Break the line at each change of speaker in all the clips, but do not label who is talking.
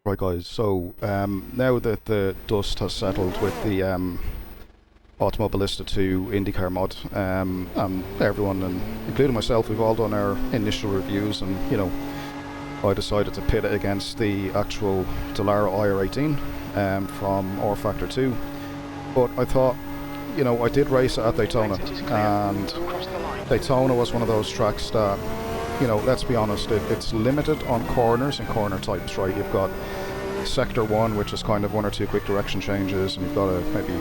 Right guys, so now that the dust has settled with the Automobilista 2 Indy Car Mod, and everyone, and including myself, we've all done our initial reviews, and you know, I decided to pit it against the actual Dallara IR18 from RFactor 2. But I thought, you know, I did race it at Daytona, and Daytona was one of those tracks that, you know, let's be honest, it's limited on corners and corner types, right? You've got Sector 1, which is kind of one or two quick direction changes, and you've got maybe,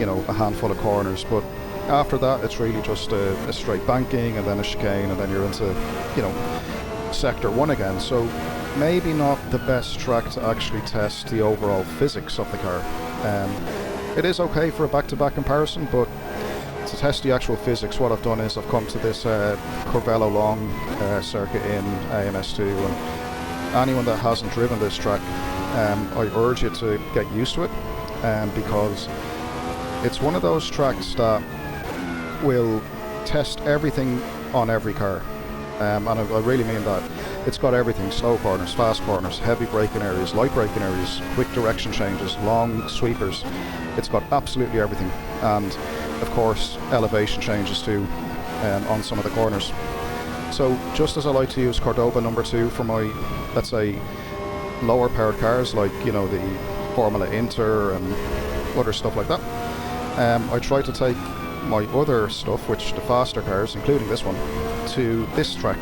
you know, a handful of corners, but after that it's really just a straight banking and then a chicane, and then you're into, you know, Sector 1 again. So maybe not the best track to actually test the overall physics of the car. It is okay for a back-to-back comparison, but to test the actual physics, what I've done is I've come to this Corvello long circuit in AMS2, and anyone that hasn't driven this track, I urge you to get used to it, because it's one of those tracks that will test everything on every car, and I really mean that. It's got everything: slow corners, fast corners, heavy braking areas, light braking areas, quick direction changes, long sweepers. It's got absolutely everything, and of course elevation changes too on some of the corners. So just as I like to use Cordoba number 2 for my, let's say, lower powered cars like, you know, the Formula Inter and other stuff like that, I try to take my other stuff, which the faster cars, including this one, to this track.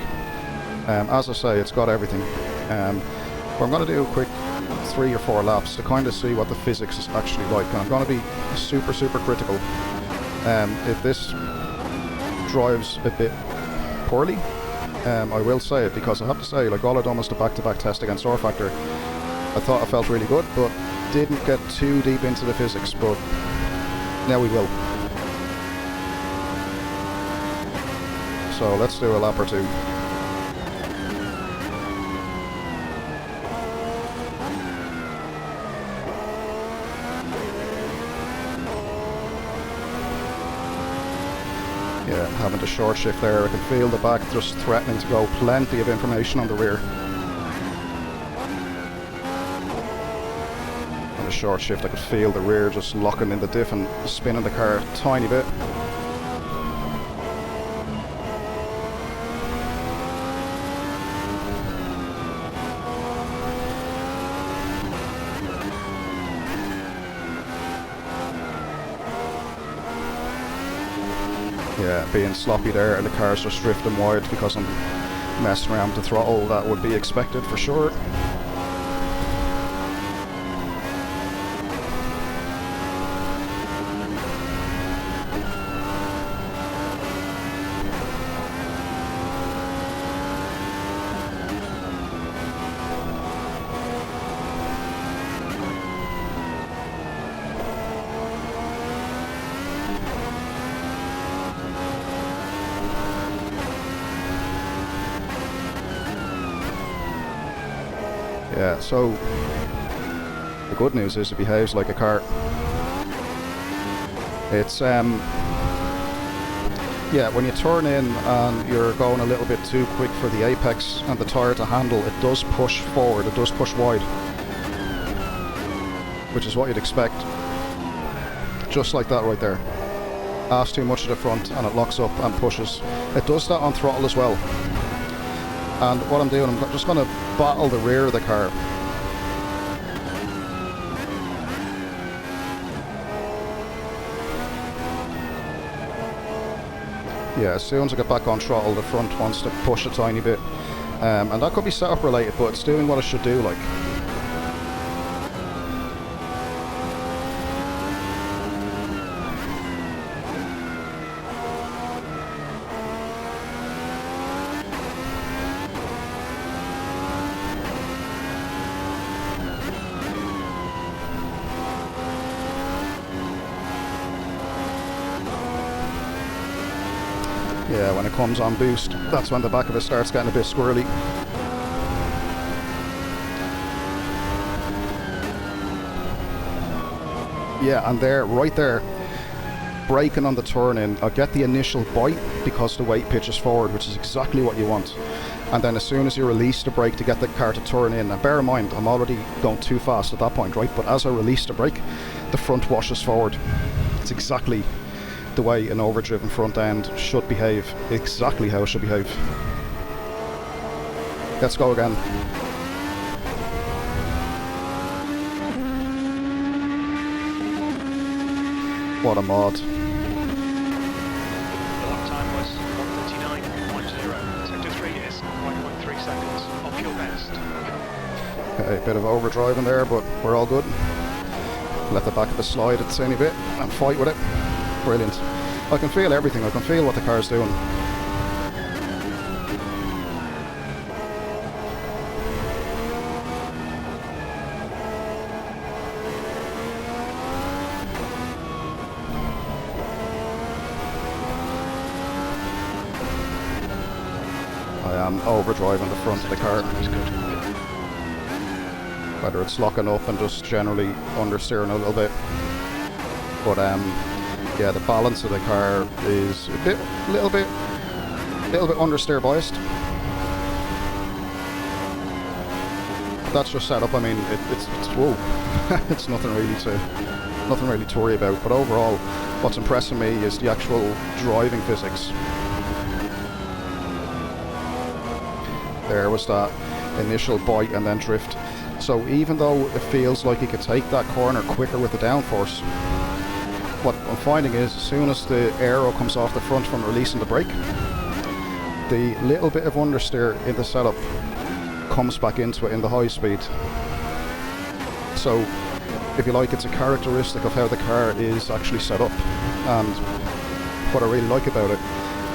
As I say, it's got everything. But I'm going to do a quick 3 or 4 laps to kind of see what the physics is actually like, and I'm going to be super critical. If this drives a bit poorly, I will say it, because I have to say, like, all I've done was the back-to-back test against RFactor. I thought I felt really good, but didn't get too deep into the physics, but now we will. So let's do a lap or two. Yeah, having the short shift there, I can feel the back just threatening to go. Plenty of information on the rear. On the short shift, I could feel the rear just locking in the diff and spinning the car a tiny bit. Yeah, being sloppy there, and the car's just drifting wide because I'm messing around with the throttle. That would be expected for sure. Yeah, so the good news is it behaves like a car. It's yeah, when you turn in and you're going a little bit too quick for the apex and the tyre to handle, it does push forward, it does push wide, which is what you'd expect. Just like that right there. Ask too much at the front and it locks up and pushes. It does that on throttle as well. And what I'm doing, I'm just going to battle the rear of the car. Yeah, as soon as I get back on throttle, the front wants to push a tiny bit. And that could be setup related, but it's doing what it should do, like. Yeah, when it comes on boost, that's when the back of it starts getting a bit squirrely. Yeah, and there, right there, braking on the turn in, I get the initial bite because the weight pitches forward, which is exactly what you want. and then as soon as you release the brake to get the car to turn in, and bear in mind I'm already going too fast at that point, right, but as I release the brake, the front washes forward. It's exactly the way an overdriven front end should behave, exactly how it should behave. Let's go again. What a mod.
The lap time was 1:39.0. Sector 3 is 5.3 seconds off your best.
Okay, a bit of overdriving there, but we're all good. Let the back of it slide a tiny bit and fight with it. Brilliant. I can feel everything. I can feel what the car's doing. I am overdriving the front of the car. Whether it's locking up and just generally understeering a little bit. But yeah, the balance of the car is a little bit understeer biased. That's just set up. I mean, it's whoa, it's nothing really to worry about. But overall, what's impressing me is the actual driving physics. There was that initial bite and then drift. So even though it feels like you could take that corner quicker with the downforce, what I'm finding is as soon as the Aero comes off the front from releasing the brake, the little bit of understeer in the setup comes back into it in the high speed. So if you like, it's a characteristic of how the car is actually set up, and what I really like about it,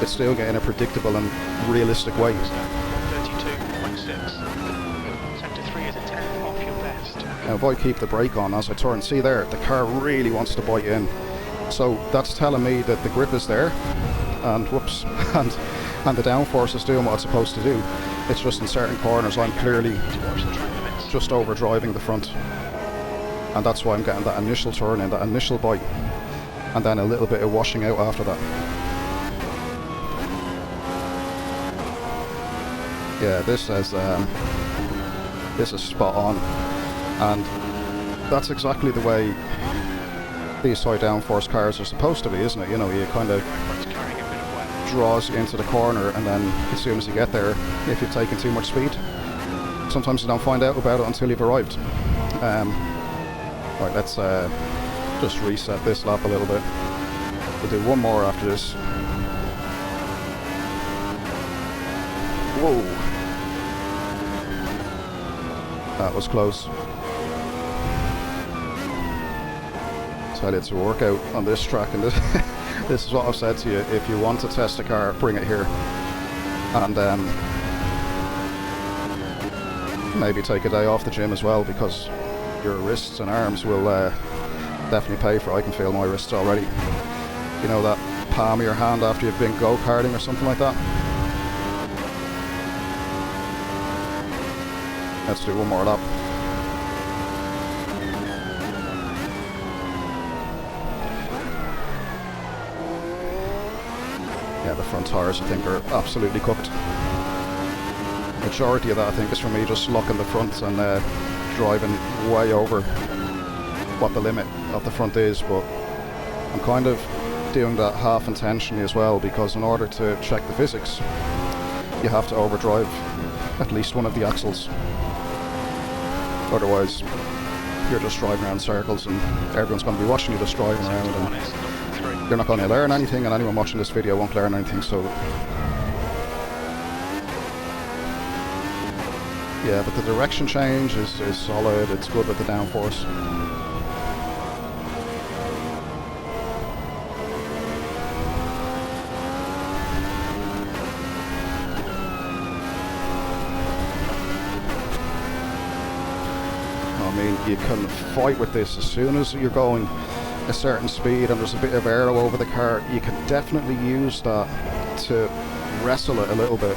it's still getting a predictable and realistic way.
32.6. Sector 3 is a 10 off your best.
Now if I keep the brake on as I turn, see there, the car really wants to bite in. So that's telling me that the grip is there, and whoops, and the downforce is doing what it's supposed to do. It's just in certain corners I'm clearly just overdriving the front, and that's why I'm getting that initial turn in, that initial bite, and then a little bit of washing out after that. Yeah, this is spot on, and that's exactly the way these high downforce cars are supposed to be, isn't it? You know, you kind of draws you into the corner, and then as soon as you get there, if you've taken too much speed, sometimes you don't find out about it until you've arrived. Right, let's just reset this lap a little bit. We'll do one more after this. Whoa! That was close. Tell you, it's a workout on this track, and this is what I've said to you. If you want to test a car, bring it here, and maybe take a day off the gym as well, because your wrists and arms will definitely pay for it. I can feel my wrists already. You know that palm of your hand after you've been go-karting or something like that? Let's do one more lap. Yeah, the front tires I think are absolutely cooked. Majority of that I think is for me just locking the front and driving way over what the limit of the front is, but I'm kind of doing that half intentionally as well, because in order to check the physics you have to overdrive at least one of the axles. Otherwise you're just driving around circles and everyone's going to be watching you just driving around, and you're not going to learn anything, and anyone watching this video won't learn anything. So yeah, but the direction change is solid, it's good with the downforce. I mean, you can fight with this as soon as you're going a certain speed and there's a bit of aero over the car. You can definitely use that to wrestle it a little bit.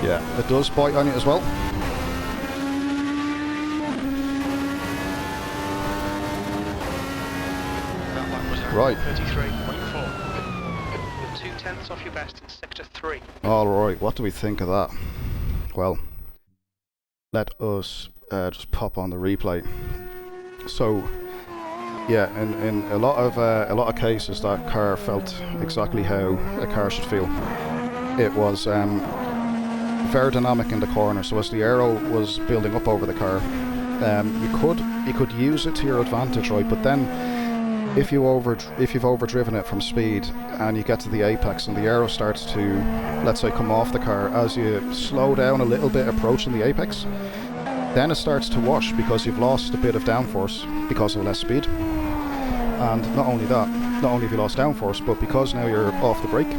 Yeah, it does bite on you as well. Right.
33.4. You're 2/10 off your best in sector 3.
Alright, what do we think of that? Well, let us just pop on the replay. So, yeah, in a lot of cases, that car felt exactly how a car should feel. It was very dynamic in the corner. So as the aero was building up over the car, you could use it to your advantage, right? But then, if you've overdriven it from speed and you get to the apex and the aero starts to, let's say, come off the car as you slow down a little bit approaching the apex, then it starts to wash because you've lost a bit of downforce because of less speed. And not only that, not only have you lost downforce, but because now you're off the brake,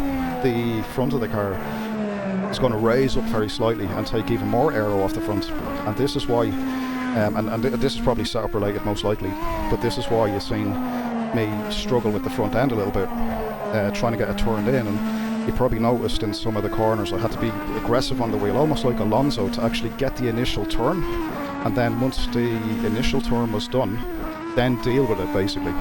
the front of the car is going to raise up very slightly and take even more aero off the front. And this is why, and this is probably setup related most likely, but this is why you've seen me struggle with the front end a little bit, trying to get it turned in. And you probably noticed in some of the corners I had to be aggressive on the wheel, almost like Alonso, to actually get the initial turn, and then once the initial turn was done, then deal with it basically.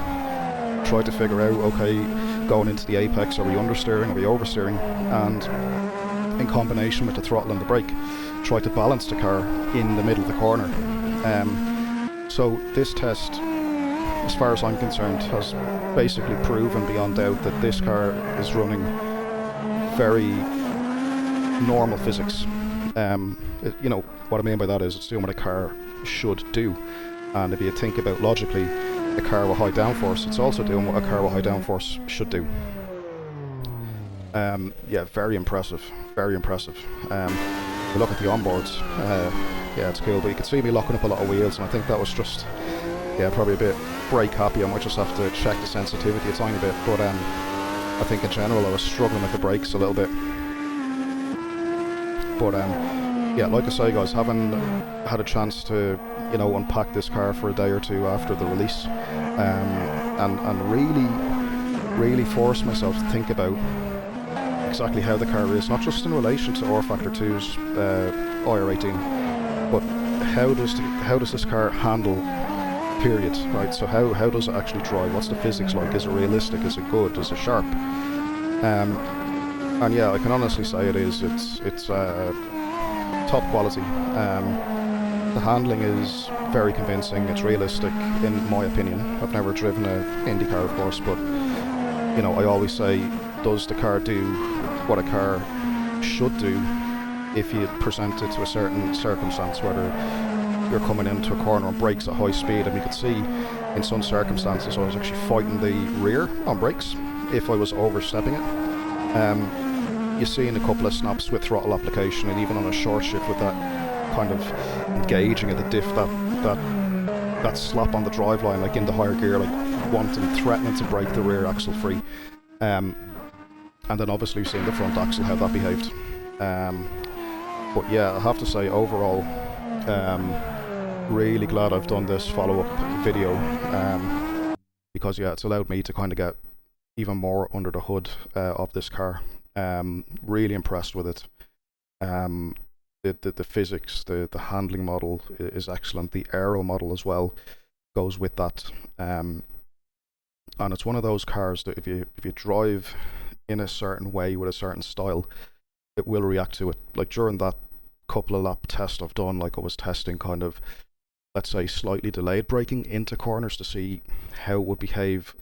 Try to figure out, okay, going into the apex, are we understeering, are we oversteering, and in combination with the throttle and the brake, try to balance the car in the middle of the corner. So this test, as far as I'm concerned, has basically proven beyond doubt that this car is running very normal physics. You know, what I mean by that is it's doing what a car should do. And if you think about logically, a car with high downforce, it's also doing what a car with high downforce should do. Yeah, very impressive, very impressive. We look at the onboards, yeah, it's cool, but you can see me locking up a lot of wheels, and I think that was just, yeah, probably a bit brake happy. I might just have to check the sensitivity a tiny bit, but I think in general I was struggling with the brakes a little bit. But yeah, like I say guys, having had a chance to, you know, unpack this car for a day or two after the release, and really force myself to think about exactly how the car is, not just in relation to RFactor 2's IR18, but how does this car handle, period, right? So how does it actually drive? What's the physics like? Is it realistic? Is it good? Is it sharp? And yeah, I can honestly say it is. It's top quality. The handling is very convincing. It's realistic, in my opinion. I've never driven a IndyCar, of course, but you know, I always say, does the car do what a car should do if you present it to a certain circumstance, whether you're coming into a corner on brakes at high speed? And you could see in some circumstances I was actually fighting the rear on brakes if I was overstepping it. You see in a couple of snaps with throttle application, and even on a short shift with that kind of engaging of the diff, that slap on the driveline, like in the higher gear, like threatening to break the rear axle free. And then obviously seeing the front axle, how that behaved. But yeah, I have to say overall, really glad I've done this follow-up video, because yeah, it's allowed me to kind of get even more under the hood of this car. Really impressed with it. The physics, the handling model is excellent. The aero model as well goes with that. And it's one of those cars that if you drive in a certain way with a certain style, it will react to it. Like during that couple of lap test I've done, like I was testing kind of, let's say, slightly delayed braking into corners to see how it would behave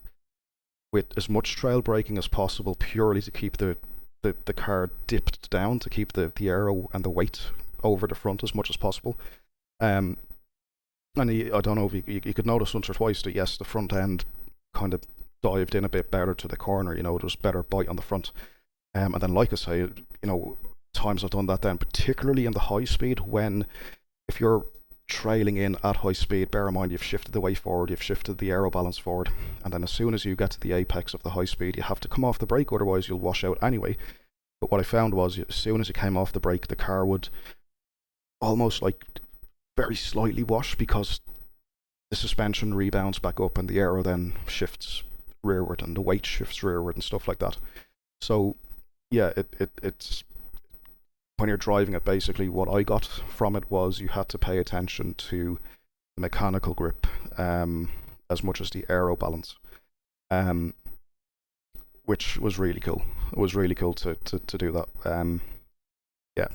with as much trail braking as possible, purely to keep the car dipped down, to keep the aero and the weight over the front as much as possible. And I don't know if you could notice once or twice that yes, the front end kind of dived in a bit better to the corner, you know, there was better bite on the front. And then, like I say, you know, times I've done that then, particularly in the high speed, when if you're trailing in at high speed, bear in mind you've shifted the weight forward, you've shifted the aero balance forward, and then as soon as you get to the apex of the high speed, you have to come off the brake, otherwise you'll wash out anyway. But what I found was, as soon as you came off the brake, the car would almost like very slightly wash, because the suspension rebounds back up and the aero then shifts rearward and the weight shifts rearward and stuff like that. So yeah, it's when you're driving it, basically what I got from it was you had to pay attention to the mechanical grip as much as the aero balance. which was really cool. It was really cool to do that. Yeah,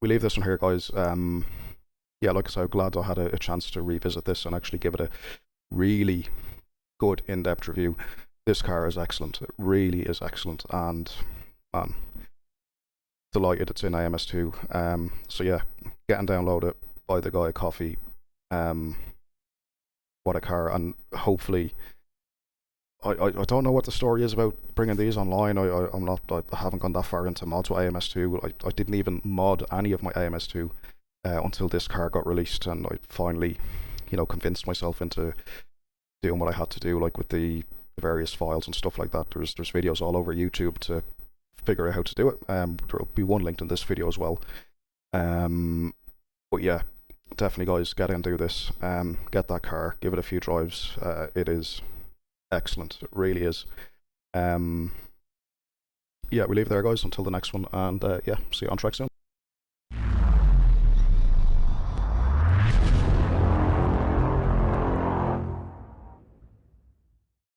we leave this one here, guys. Yeah, like I said, I'm glad I had a chance to revisit this and actually give it a really good in-depth review. This car is excellent. It really is excellent, and man, delighted it's in AMS2. So yeah, get and download it, buy the guy a coffee. What a car, and hopefully, I don't know what the story is about bringing these online. I haven't gone that far into mods with AMS2. I didn't even mod any of my AMS2 until this car got released, and I finally, you know, convinced myself into doing what I had to do, like with the various files and stuff like that. There's videos all over YouTube to figure out how to do it. There'll be one linked in this video as well. But yeah, definitely, guys, get in and do this. Get that car, give it a few drives. It is excellent. It really is. Yeah, we leave it there, guys, until the next one, and yeah, see you on track soon.